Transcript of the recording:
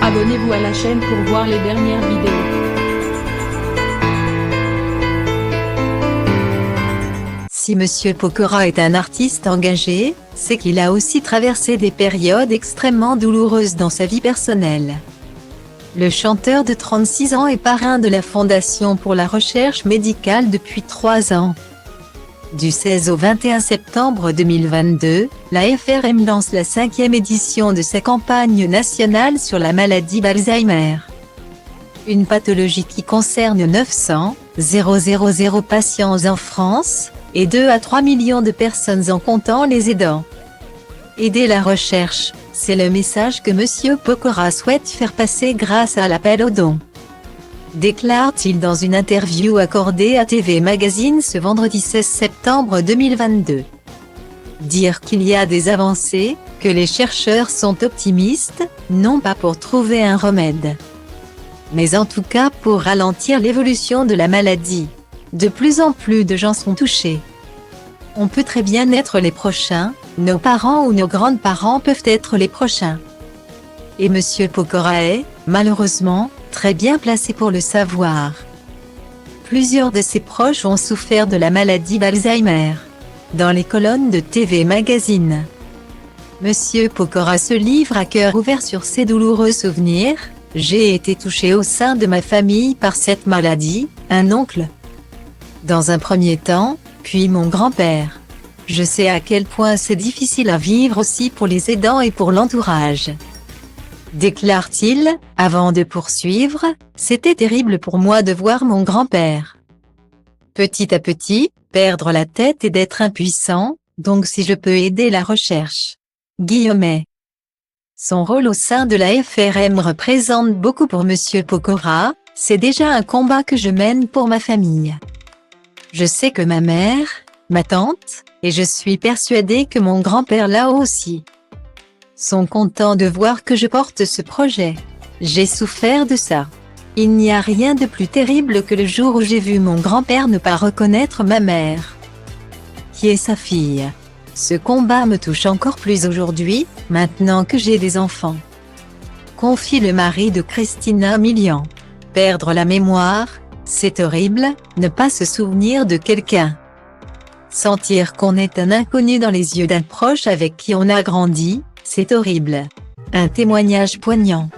Abonnez-vous à la chaîne pour voir les dernières vidéos. Si Monsieur Pokora est un artiste engagé, c'est qu'il a aussi traversé des périodes extrêmement douloureuses dans sa vie personnelle. Le chanteur de 36 ans est parrain de la Fondation pour la recherche médicale depuis 3 ans. Du 16 au 21 septembre 2022, la FRM lance la 5e édition de sa campagne nationale sur la maladie d'Alzheimer. Une pathologie qui concerne 900 000 patients en France, et 2 à 3 millions de personnes en comptant les aidants. Aider la recherche, c'est le message que Monsieur Pokora souhaite faire passer grâce à l'appel aux dons. Déclare-t-il dans une interview accordée à TV Magazine ce vendredi 16 septembre 2022. Dire qu'il y a des avancées, que les chercheurs sont optimistes, non pas pour trouver un remède, mais en tout cas pour ralentir l'évolution de la maladie. De plus en plus de gens sont touchés. On peut très bien être les prochains, nos parents ou nos grands-parents peuvent être les prochains. Et Monsieur Pokora est, malheureusement, très bien placé pour le savoir. Plusieurs de ses proches ont souffert de la maladie d'Alzheimer. Dans les colonnes de TV Magazine, Monsieur Pokora se livre à cœur ouvert sur ses douloureux souvenirs. J'ai été touché au sein de ma famille par cette maladie, un oncle dans un premier temps, puis mon grand-père. Je sais à quel point c'est difficile à vivre aussi pour les aidants et pour l'entourage. Déclare-t-il, avant de poursuivre, c'était terrible pour moi de voir mon grand-père petit à petit, perdre la tête et d'être impuissant, donc si je peux aider la recherche. Guillemets. Son rôle au sein de la FRM représente beaucoup pour Monsieur Pokora, c'est déjà un combat que je mène pour ma famille. Je sais que ma mère, ma tante, et je suis persuadée que mon grand-père là aussi, sont contents de voir que je porte ce projet. J'ai souffert de ça. Il n'y a rien de plus terrible que le jour où j'ai vu mon grand-père ne pas reconnaître ma mère, qui est sa fille. Ce combat me touche encore plus aujourd'hui, maintenant que j'ai des enfants. Confie le mari de Christina Milian. Perdre la mémoire, c'est horrible, ne pas se souvenir de quelqu'un. Sentir qu'on est un inconnu dans les yeux d'un proche avec qui on a grandi, c'est horrible. Un témoignage poignant.